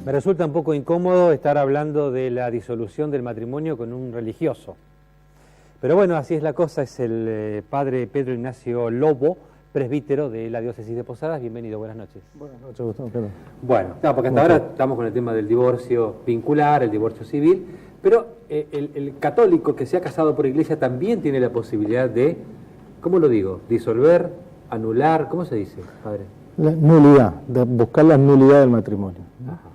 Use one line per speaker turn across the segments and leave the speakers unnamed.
Me resulta un poco incómodo estar hablando de la disolución del matrimonio con un religioso. Pero bueno, así es la cosa, es el padre Pedro Ignacio Lobo, presbítero de la diócesis de Posadas. Bienvenido, buenas noches.
Buenas noches, Gustavo. Pedro.
Bueno, no, porque hasta ahora estamos con el tema del divorcio vincular, el divorcio civil, pero el católico que se ha casado por iglesia también tiene la posibilidad de, ¿cómo lo digo?, disolver, anular, ¿cómo se dice, padre?
La nulidad, de buscar la nulidad del matrimonio.
Ajá.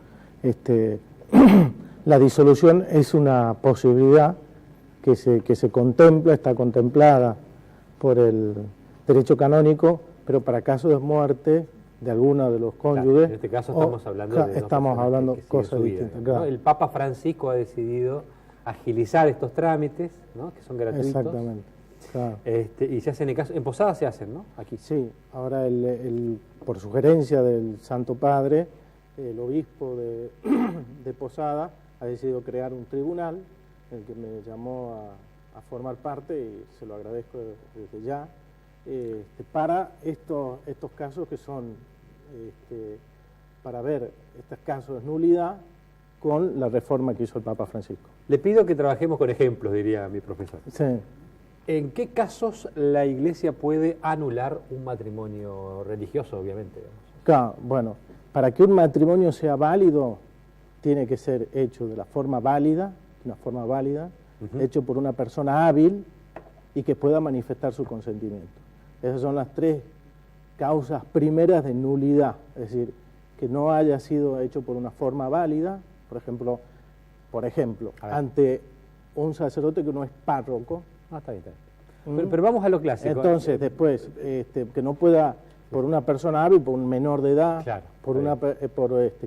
La disolución es una posibilidad que se contempla, está contemplada por el derecho canónico, pero para casos de muerte de alguno de los cónyuges.
Claro, en este caso estamos hablando de
cosas distintas. Claro.
¿no? El Papa Francisco ha decidido agilizar estos trámites, ¿no?, que son gratuitos.
Exactamente. Claro.
Y se hacen en Posadas se hacen, ¿no? Aquí.
Sí, ahora por sugerencia del Santo Padre, el obispo de Posada ha decidido crear un tribunal, el que me llamó a formar parte, y se lo agradezco desde ya, para estos casos que son, para ver estos casos de nulidad con la reforma que hizo el Papa Francisco.
Le pido que trabajemos con ejemplos, diría mi profesor.
Sí.
¿En qué casos la Iglesia puede anular un matrimonio religioso, obviamente?
Claro, bueno, para que un matrimonio sea válido, tiene que ser hecho de una forma válida, hecho por una persona hábil y que pueda manifestar su consentimiento. Esas son las tres causas primeras de nulidad, es decir, que no haya sido hecho por una forma válida, por ejemplo, ante un sacerdote que no es párroco.
Está bien. Pero vamos a lo clásico.
Entonces, después, que no pueda, por una persona hábil, por un menor de edad,
claro,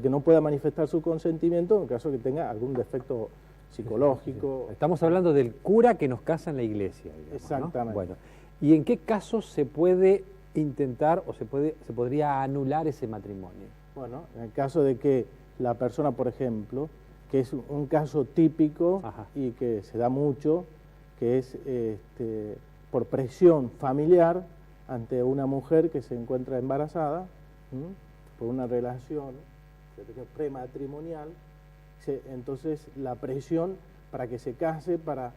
que no pueda manifestar su consentimiento en caso que tenga algún defecto psicológico.
Sí. Estamos hablando del cura que nos casa en la iglesia, digamos,
exactamente.
¿no? Bueno, ¿y en qué casos se puede intentar o se podría anular ese matrimonio?
Bueno, en el caso de que la persona, por ejemplo, que es un caso típico, ajá, y que se da mucho, que es por presión familiar ante una mujer que se encuentra embarazada, por una relación prematrimonial, entonces la presión para que se case, para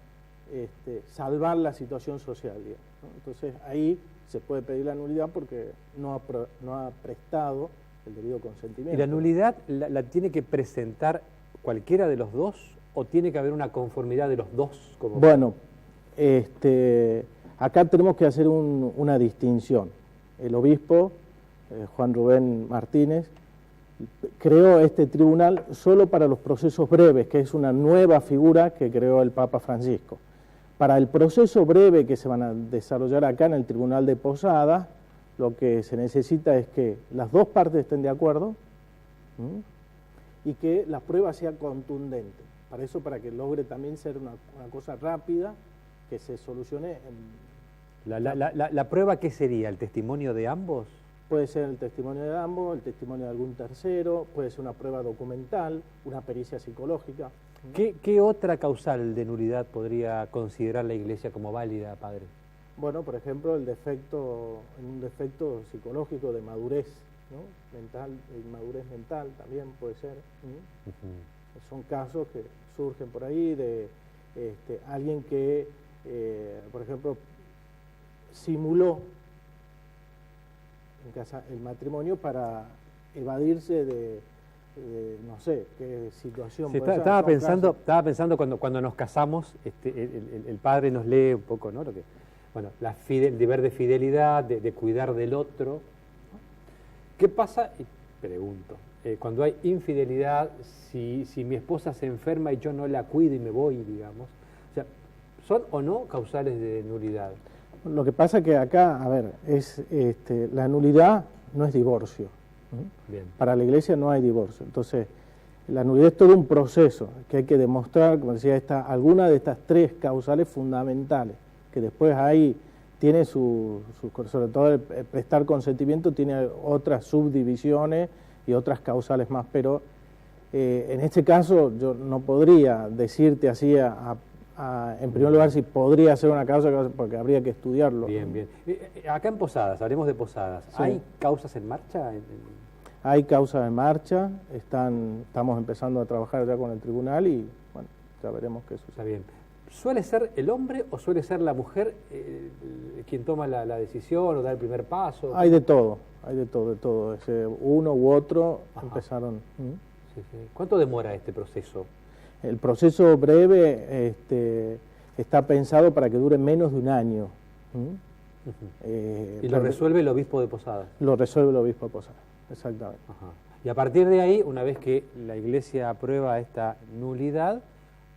salvar la situación social, digamos, ¿no? Entonces ahí se puede pedir la nulidad porque no ha prestado el debido consentimiento.
¿Y la nulidad la tiene que presentar cualquiera de los dos o tiene que haber una conformidad de los dos?
Bueno, acá tenemos que hacer una distinción. El obispo, Juan Rubén Martínez, creó este tribunal solo para los procesos breves, que es una nueva figura que creó el Papa Francisco. Para el proceso breve que se van a desarrollar acá en el Tribunal de Posadas, lo que se necesita es que las dos partes estén de acuerdo y que la prueba sea contundente. Para eso, para que logre también ser una cosa rápida, que se solucione
¿La prueba qué sería? ¿El testimonio de ambos?
Puede ser el testimonio de ambos, el testimonio de algún tercero, puede ser una prueba documental, una pericia psicológica.
¿Qué otra causal de nulidad podría considerar la Iglesia como válida, padre?
Bueno, por ejemplo, un defecto psicológico de madurez, ¿no? Mental, inmadurez mental también puede ser. Son casos que surgen por ahí de alguien que, por ejemplo, simuló en casa el matrimonio para evadirse de no sé qué situación.
Sí, estaba pensando cuando nos casamos, el padre nos lee un poco, ¿no? El deber de fidelidad, de cuidar del otro. ¿Qué pasa? Y pregunto, cuando hay infidelidad, si mi esposa se enferma y yo no la cuido y me voy, digamos, o sea, ¿son o no causales de nulidad?
Lo que pasa que acá, a ver, la nulidad no es divorcio. Bien. Para la Iglesia no hay divorcio. Entonces, la nulidad es todo un proceso que hay que demostrar, como decía, alguna de estas tres causales fundamentales, que después ahí tiene sobre todo el prestar consentimiento, tiene otras subdivisiones y otras causales más, pero en este caso yo no podría decirte así en primer lugar si podría ser una causa, porque habría que estudiarlo.
Bien. Acá en Posadas, hablemos de Posadas, sí. ¿Hay causas en marcha?
Hay causas en marcha, estamos empezando a trabajar ya con el tribunal y bueno, ya veremos qué sucede.
Está bien. ¿Suele ser el hombre o suele ser la mujer quien toma la decisión o da el primer paso?
Hay de todo, de todo. Uno u otro empezaron.
Sí, sí. ¿Cuánto demora este proceso?
El proceso breve está pensado para que dure menos de un año.
¿Y lo resuelve el obispo de Posadas?
Lo resuelve el obispo de Posadas, exactamente.
Y a partir de ahí, una vez que la Iglesia aprueba esta nulidad,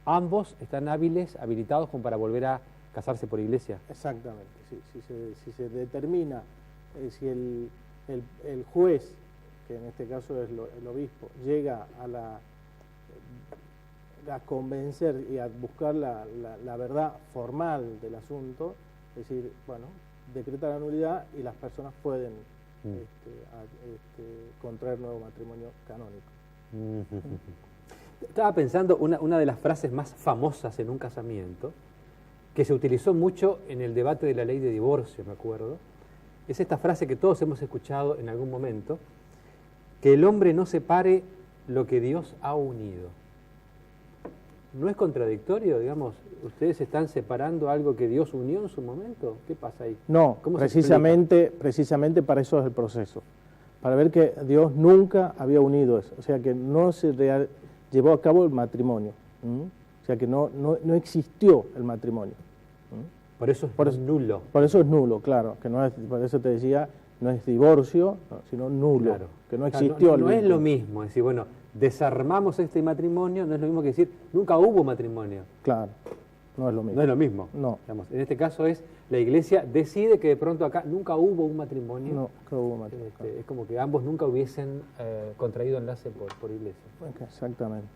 ambos están habilitados como para volver a casarse por Iglesia.
Exactamente, sí. Si se determina, si el juez, que en este caso es el obispo, llega a convencer y a buscar la verdad formal del asunto, es decir, bueno, decreta la nulidad y las personas pueden contraer nuevo matrimonio canónico.
Estaba pensando una de las frases más famosas en un casamiento, que se utilizó mucho en el debate de la ley de divorcio, me acuerdo, es esta frase que todos hemos escuchado en algún momento, que el hombre no separe lo que Dios ha unido. ¿No es contradictorio, digamos? ¿Ustedes están separando algo que Dios unió en su momento? ¿Qué pasa ahí?
No, precisamente para eso es el proceso, para ver que Dios nunca había unido eso, o sea que no se llevó a cabo el matrimonio, o sea que no existió el matrimonio.
Por eso es nulo.
Por eso es nulo, claro, que no es, por eso te decía, no es divorcio, sino nulo, claro, que no existió.
No es lo mismo, es decir, bueno, desarmamos este matrimonio, no es lo mismo que decir, nunca hubo matrimonio.
Claro, no es lo mismo.
No es lo mismo.
No.
Digamos, en este caso es, la Iglesia decide que de pronto acá nunca hubo un matrimonio.
No hubo matrimonio.
Es como que ambos nunca hubiesen contraído enlace por Iglesia.
Exactamente.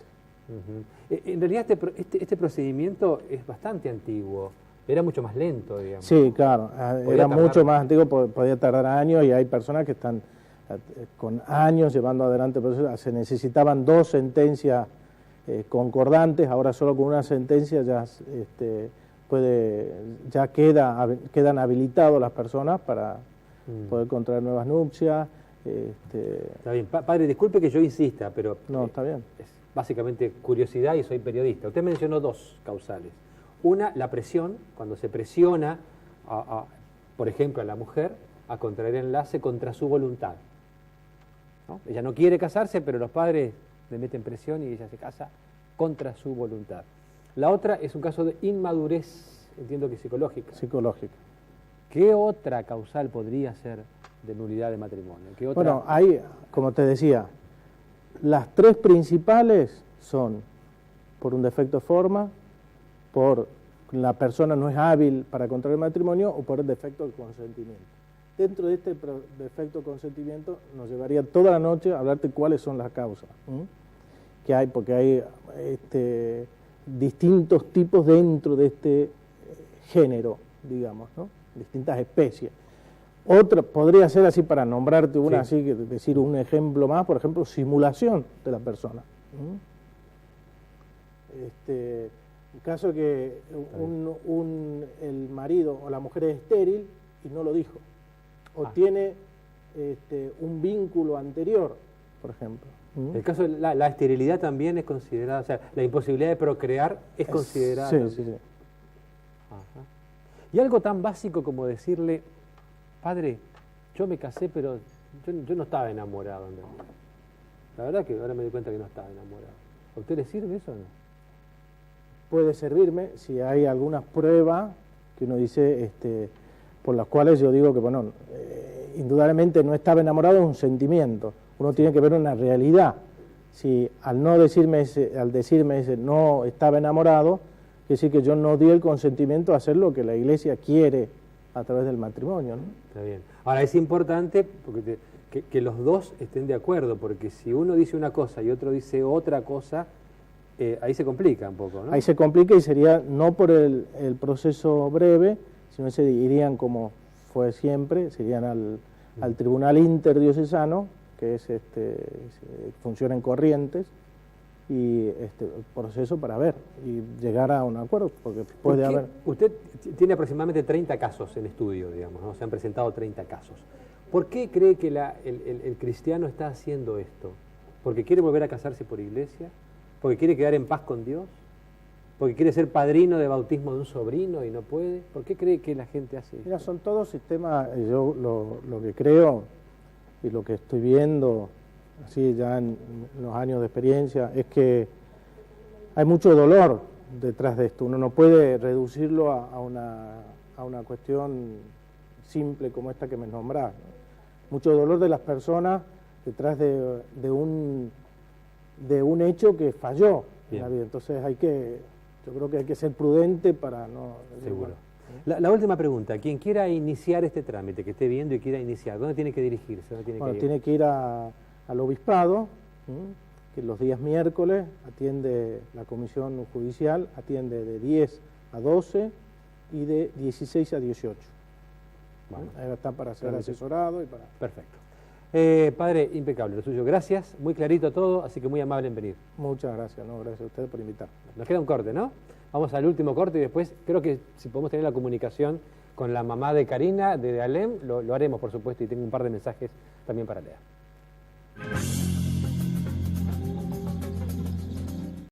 En realidad este procedimiento es bastante antiguo. Era mucho más lento, digamos.
Sí, claro, era mucho más antiguo, podía tardar años y hay personas que están con años llevando adelante, pero se necesitaban 2 sentencias concordantes, ahora solo con una sentencia ya quedan habilitados las personas para poder contraer nuevas nupcias.
Está bien, padre, disculpe que yo insista, pero
no, está bien.
Es básicamente curiosidad y soy periodista. Usted mencionó 2 causales. Una, la presión, cuando se presiona, por ejemplo, a la mujer a contraer enlace contra su voluntad, ¿no? Ella no quiere casarse, pero los padres le meten presión y ella se casa contra su voluntad. La otra es un caso de inmadurez, entiendo que psicológica.
Psicológica.
¿Qué otra causal podría ser de nulidad de matrimonio? ¿Qué otra?
Bueno, hay, como te decía, las 3 principales son por un defecto de forma, por la persona no es hábil para contraer matrimonio o por el defecto de consentimiento. Dentro de este defecto de consentimiento nos llevaría toda la noche a hablarte cuáles son las causas que hay, porque hay distintos tipos dentro de este género, digamos, ¿no? Distintas especies. Otra podría ser así, para nombrarte una, sí, así, decir un ejemplo más, por ejemplo, simulación de la persona. En caso que el marido o la mujer es estéril y no lo dijo, o tiene un vínculo anterior, por ejemplo.
El caso de la esterilidad también es considerada, o sea, la imposibilidad de procrear es considerada.
Sí.
Ajá. Y algo tan básico como decirle, padre, yo me casé, pero yo no estaba enamorado. La verdad que ahora me doy cuenta que no estaba enamorado. ¿A usted le sirve eso o no?
Puede servirme si hay algunas pruebas que uno dice, por las cuales yo digo que, bueno, indudablemente no estaba enamorado, es un sentimiento. Uno tiene que ver una realidad. Si al decirme ese no estaba enamorado, quiere decir que yo no di el consentimiento a hacer lo que la Iglesia quiere a través del matrimonio, ¿no?
Está bien. Ahora es importante porque que los dos estén de acuerdo, porque si uno dice una cosa y otro dice otra cosa, ahí se complica un poco, ¿no?
Ahí se complica y sería no por el proceso breve, sino se irían, como fue siempre, se irían al tribunal interdiocesano, que es funciona en Corrientes, y proceso para ver y llegar a un acuerdo, porque puede haber...
Usted tiene aproximadamente 30 casos en estudio, digamos, ¿no? Se han presentado 30 casos. ¿Por qué cree que el cristiano está haciendo esto? ¿Porque quiere volver a casarse por iglesia? ¿Porque quiere quedar en paz con Dios? ¿Porque quiere ser padrino de bautismo de un sobrino y no puede? ¿Por qué cree que la gente hace esto?
Mira, son todos sistemas, yo lo que creo y lo que estoy viendo, así ya en los años de experiencia, es que hay mucho dolor detrás de esto. Uno no puede reducirlo a una cuestión simple como esta que me nombrás, ¿no? Mucho dolor de las personas detrás de un hecho que falló en la vida. Entonces yo creo que hay que ser prudente para no...
Seguro. La última pregunta, quien quiera iniciar este trámite, que esté viendo y quiera iniciar, ¿dónde tiene que dirigirse?
Tiene que ir al obispado, que los días miércoles atiende la comisión judicial, atiende de 10 a 12 y de 16 a 18. Bueno, ahí está para ser asesorado y para...
Perfecto. Padre, impecable lo suyo. Gracias, muy clarito todo, así que muy amable en venir.
Muchas gracias, gracias a ustedes por invitarme.
Nos queda un corte, ¿no? Vamos al último corte y después creo que si podemos tener la comunicación con la mamá de Karina, de Alem, lo haremos, por supuesto, y tengo un par de mensajes también para leer.